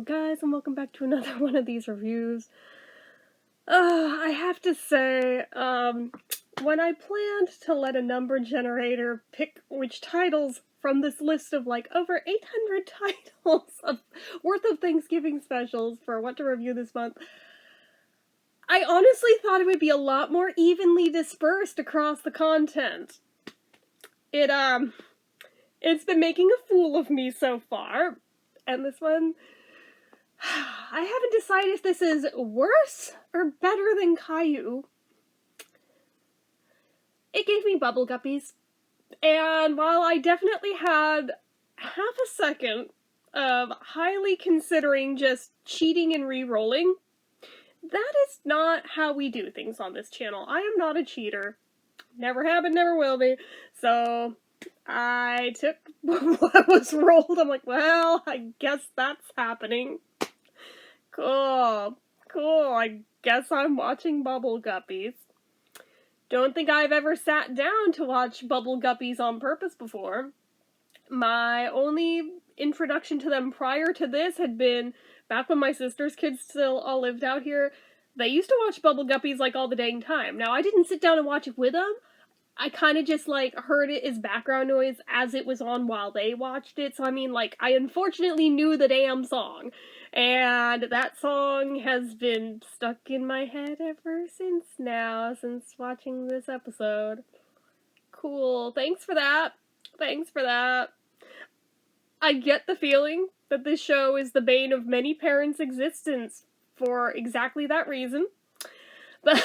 guys, and welcome back to another one of these reviews. I have to say, when I planned to let a number generator pick which titles from this list of like over 800 titles worth of Thanksgiving specials for what to review this month, I honestly thought it would be a lot more evenly dispersed across the content. It's been making a fool of me so far, and this one, I haven't decided if this is worse or better than Caillou. It gave me Bubble Guppies, and while I definitely had half a second of highly considering just cheating and re-rolling, that is not how we do things on this channel. I am not a cheater. Never have been, never will be. So I took what was rolled. I'm like, well, I guess that's happening. Cool. I guess I'm watching Bubble Guppies. Don't think I've ever sat down to watch Bubble Guppies on purpose before. My only introduction to them prior to this had been back when my sister's kids still all lived out here. They used to watch Bubble Guppies like all the dang time. Now, I didn't sit down and watch it with them. I kind of just, like, heard it as background noise as it was on while they watched it. So, I mean, like, I unfortunately knew the damn song. And that song has been stuck in my head ever since now, since watching this episode. Cool. Thanks for that. I get the feeling that this show is the bane of many parents' existence for exactly that reason. But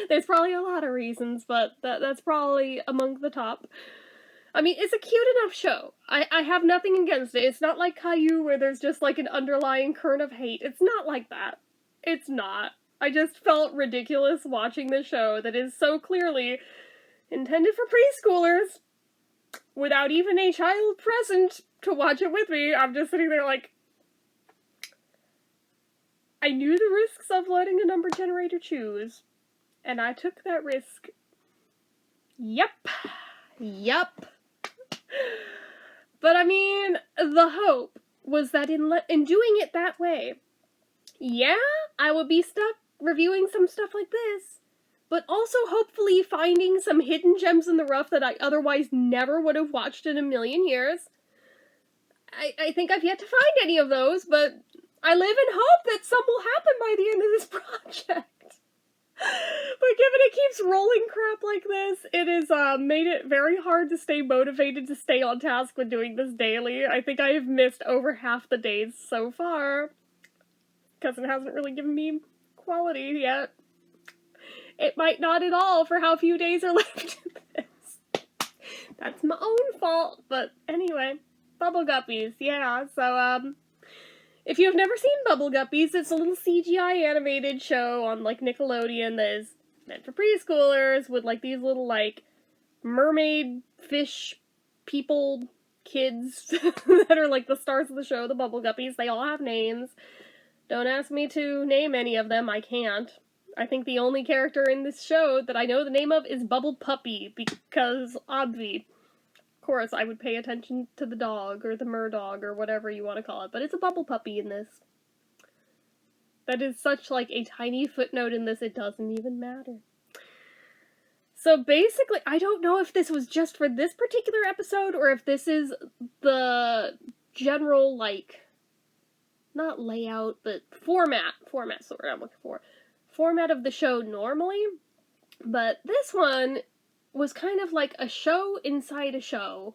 there's probably a lot of reasons, but that's probably among the top. I mean, it's a cute enough show. I have nothing against it. It's not like Caillou where there's just like an underlying current of hate. It's not like that. It's not. I just felt ridiculous watching this show that is so clearly intended for preschoolers without even a child present to watch it with me. I'm just sitting there like, I knew the risks of letting a number generator choose, and I took that risk. Yep. But I mean, the hope was that in doing it that way, yeah, I would be stuck reviewing some stuff like this, but also hopefully finding some hidden gems in the rough that I otherwise never would have watched in a million years. I think I've yet to find any of those, but I live in hope that some will happen by the end of this project. But given it keeps rolling crap like this, it has made it very hard to stay motivated to stay on task with doing this daily. I think I have missed over half the days so far, because it hasn't really given me quality yet. It might not at all for how few days are left of this. That's my own fault, but anyway, Bubble Guppies, yeah, so, if you have never seen Bubble Guppies, it's a little CGI animated show on, like, Nickelodeon that is meant for preschoolers with, like, these little, like, mermaid fish people kids that are, like, the stars of the show, the Bubble Guppies. They all have names. Don't ask me to name any of them. I can't. I think the only character in this show that I know the name of is Bubble Puppy, because obvi. Of course, I would pay attention to the dog, or the murdog, or whatever you want to call it, but it's a Bubble Puppy in this. That is such, like, a tiny footnote in this, it doesn't even matter. So basically, I don't know if this was just for this particular episode, or if this is the general, like, not layout, but format's the word I'm looking for. Format of the show normally, but this one was kind of like a show inside a show,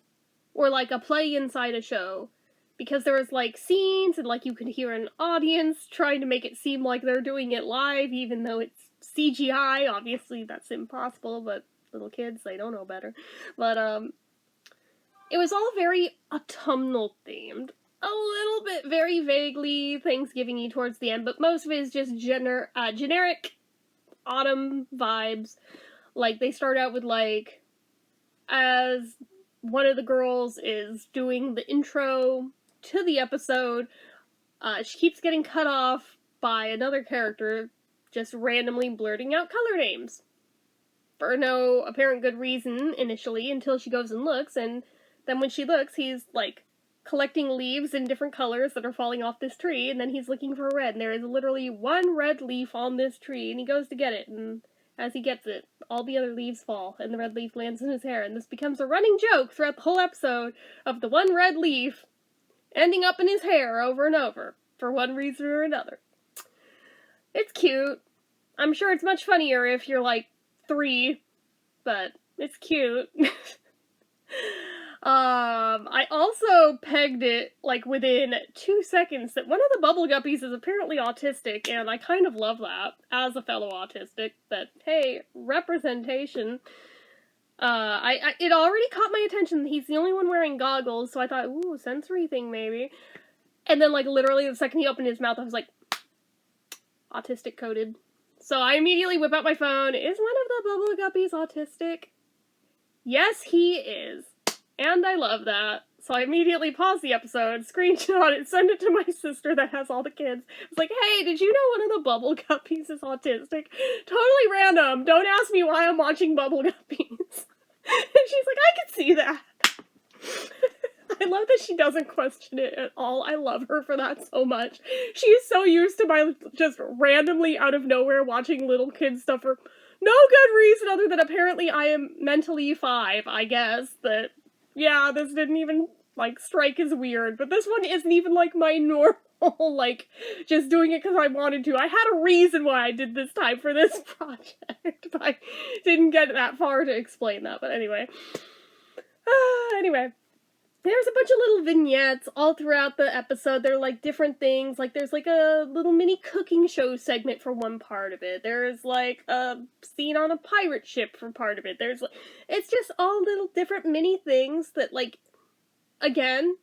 or like a play inside a show, because there was like scenes and like you could hear an audience trying to make it seem like they're doing it live, even though it's CGI. Obviously that's impossible, but little kids, they don't know better. But it was all very autumnal themed, a little bit very vaguely Thanksgiving-y towards the end, but most of it is just generic autumn vibes. Like, they start out with, like, as one of the girls is doing the intro to the episode, she keeps getting cut off by another character just randomly blurting out color names. For no apparent good reason, initially, until she goes and looks, and then when she looks, he's, like, collecting leaves in different colors that are falling off this tree, and then he's looking for red, and there is literally one red leaf on this tree, and he goes to get it, and as he gets it, all the other leaves fall, and the red leaf lands in his hair, and this becomes a running joke throughout the whole episode of the one red leaf ending up in his hair over and over, for one reason or another. It's cute. I'm sure it's much funnier if you're, like, 3, but it's cute. I also pegged it, like, within 2 seconds that one of the Bubble Guppies is apparently autistic, and I kind of love that, as a fellow autistic, that, hey, representation. It already caught my attention. He's the only one wearing goggles, so I thought, ooh, sensory thing, maybe. And then, like, literally the second he opened his mouth, I was like, autistic coded. So I immediately whip out my phone. Is one of the Bubble Guppies autistic? Yes, he is. And I love that. So I immediately paused the episode, screenshot it, send it to my sister that has all the kids. I was like, hey, did you know one of the Bubble Guppies is autistic? Totally random. Don't ask me why I'm watching Bubble Guppies. And she's like, I can see that. I love that she doesn't question it at all. I love her for that so much. She is so used to my just randomly out of nowhere watching little kids stuff for no good reason other than apparently I am mentally 5, I guess. That, yeah, this didn't even, like, strike as weird. But this one isn't even, like, my normal, like, just doing it because I wanted to. I had a reason why I did this time for this project. But I didn't get that far to explain that. But anyway. Anyway. There's a bunch of little vignettes all throughout the episode. They're, like, different things. Like, there's, like, a little mini cooking show segment for one part of it. There's, like, a scene on a pirate ship for part of it. There's, like, it's just all little different mini things that, like, again,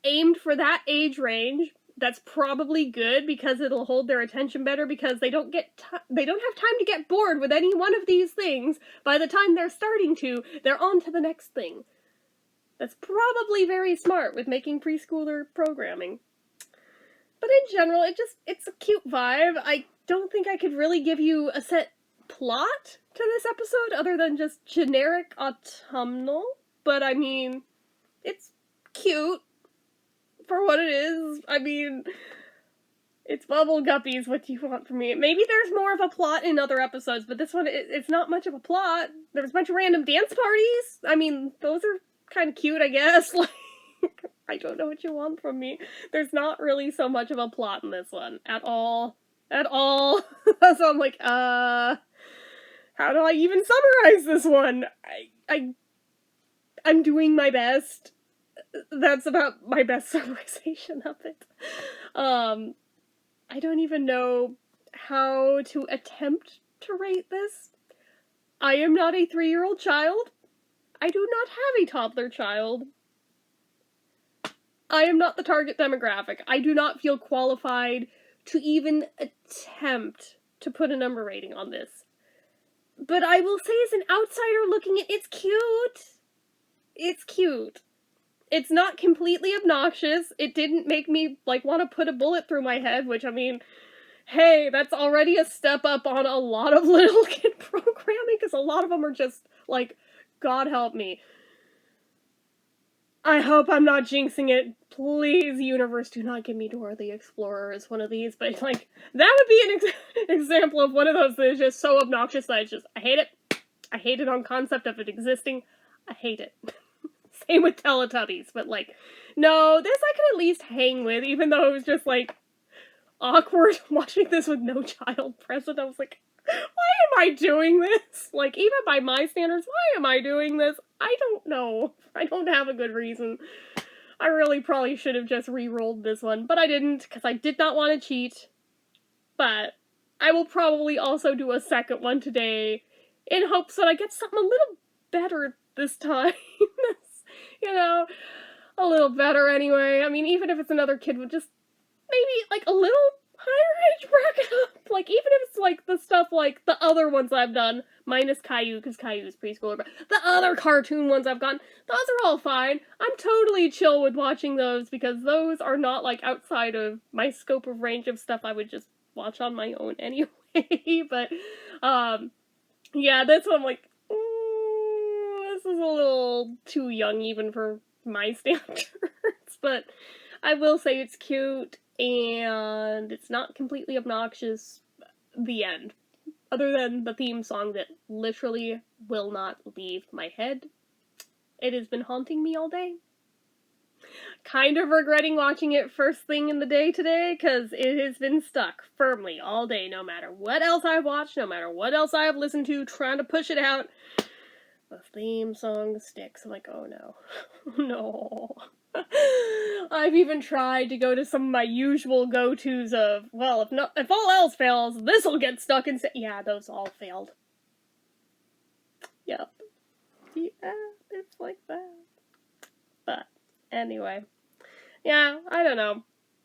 aimed for that age range. That's probably good because it'll hold their attention better because they don't have time to get bored with any one of these things. By the time they're starting to, they're on to the next thing. That's probably very smart with making preschooler programming. But in general, it's a cute vibe. I don't think I could really give you a set plot to this episode other than just generic autumnal. But I mean, it's cute for what it is. I mean, it's Bubble Guppies. What do you want from me? Maybe there's more of a plot in other episodes, but this one, it's not much of a plot. There's a bunch of random dance parties. I mean, those are kind of cute, I guess. Like, I don't know what you want from me. There's not really so much of a plot in this one at all. So I'm like, how do I even summarize this one? I'm doing my best. That's about my best summarization of it. I don't even know how to attempt to rate this. I am not a 3-year-old child. I do not have a toddler child. I am not the target demographic. I do not feel qualified to even attempt to put a number rating on this. But I will say as an outsider looking at it's cute. It's cute. It's not completely obnoxious. It didn't make me, like, want to put a bullet through my head, which, I mean, hey, that's already a step up on a lot of little kid programming, because a lot of them are just, like, God help me. I hope I'm not jinxing it. Please, universe, do not give me Dora the Explorer as one of these. But, like, that would be an example of one of those that is just so obnoxious that I hate it. I hate it on concept of it existing. I hate it. Same with Teletubbies. But, like, no, this I could at least hang with, even though it was just, like, awkward watching this with no child present. I was like, why am I doing this? Like, even by my standards, why am I doing this? I don't know. I don't have a good reason. I really probably should have just re-rolled this one, but I didn't, because I did not want to cheat. But I will probably also do a second one today, in hopes that I get something a little better this time. You know, a little better anyway. I mean, even if it's another kid with just maybe, like, a little higher age bracket up. Like, even if it's, like, the stuff, like, the other ones I've done, minus Caillou, because Caillou's preschooler, but the other cartoon ones I've gotten, those are all fine. I'm totally chill with watching those, because those are not, like, outside of my scope of range of stuff I would just watch on my own anyway. But, yeah, this one, like, this is a little too young even for my standards. but I will say it's cute, and it's not completely obnoxious. The end. Other than the theme song that literally will not leave my head. It has been haunting me all day. Kind of regretting watching it first thing in the day today, because it has been stuck firmly all day, no matter what else I've watched, no matter what else I have listened to, trying to push it out. The theme song sticks. I'm like, oh no. No. I've even tried to go to some of my usual go-tos of, well, if all else fails, this'll get stuck in. Yeah, those all failed. Yep. Yeah, it's like that. But, anyway. Yeah, I don't know.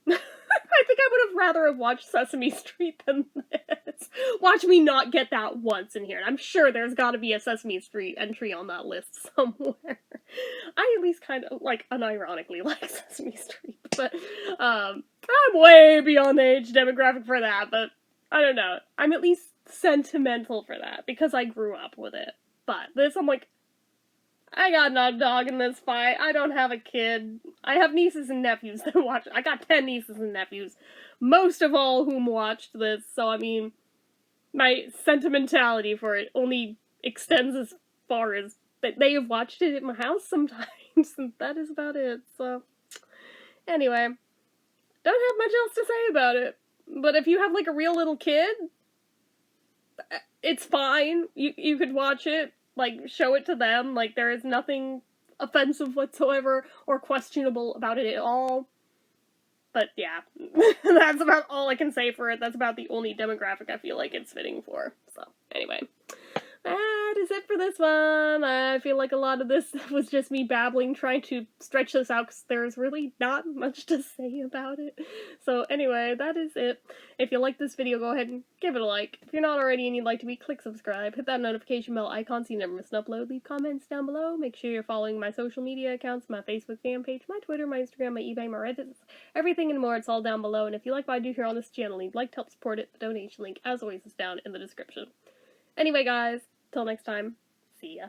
I think I would have rather have watched Sesame Street than this. Watch me not get that once in here. And I'm sure there's gotta be a Sesame Street entry on that list somewhere. I at least kind of, like, unironically like Sesame Street. But, I'm way beyond the age demographic for that, but I don't know. I'm at least sentimental for that, because I grew up with it. But this, I'm like, I got no dog in this fight. I don't have a kid. I have nieces and nephews that watch. I got 10 nieces and nephews, most of all whom watched this, so I mean, my sentimentality for it only extends as far as that they have watched it at my house sometimes, and that is about it, so. Anyway, don't have much else to say about it, but if you have, like, a real little kid, it's fine. You could watch it. Like, show it to them. Like, there is nothing offensive whatsoever or questionable about it at all. But, yeah. That's about all I can say for it. That's about the only demographic I feel like it's fitting for. So, anyway. That is it for this one. I feel like a lot of this was just me babbling, trying to stretch this out, because there's really not much to say about it. So anyway, that is it. If you like this video, go ahead and give it a like. If you're not already and you'd like to be, click subscribe. Hit that notification bell icon so you never miss an upload. Leave comments down below. Make sure you're following my social media accounts, my Facebook fan page, my Twitter, my Instagram, my eBay, my Reddit, everything and more. It's all down below. And if you like what I do here on this channel and you'd like to help support it, the donation link, as always, is down in the description. Anyway, guys, till next time, see ya.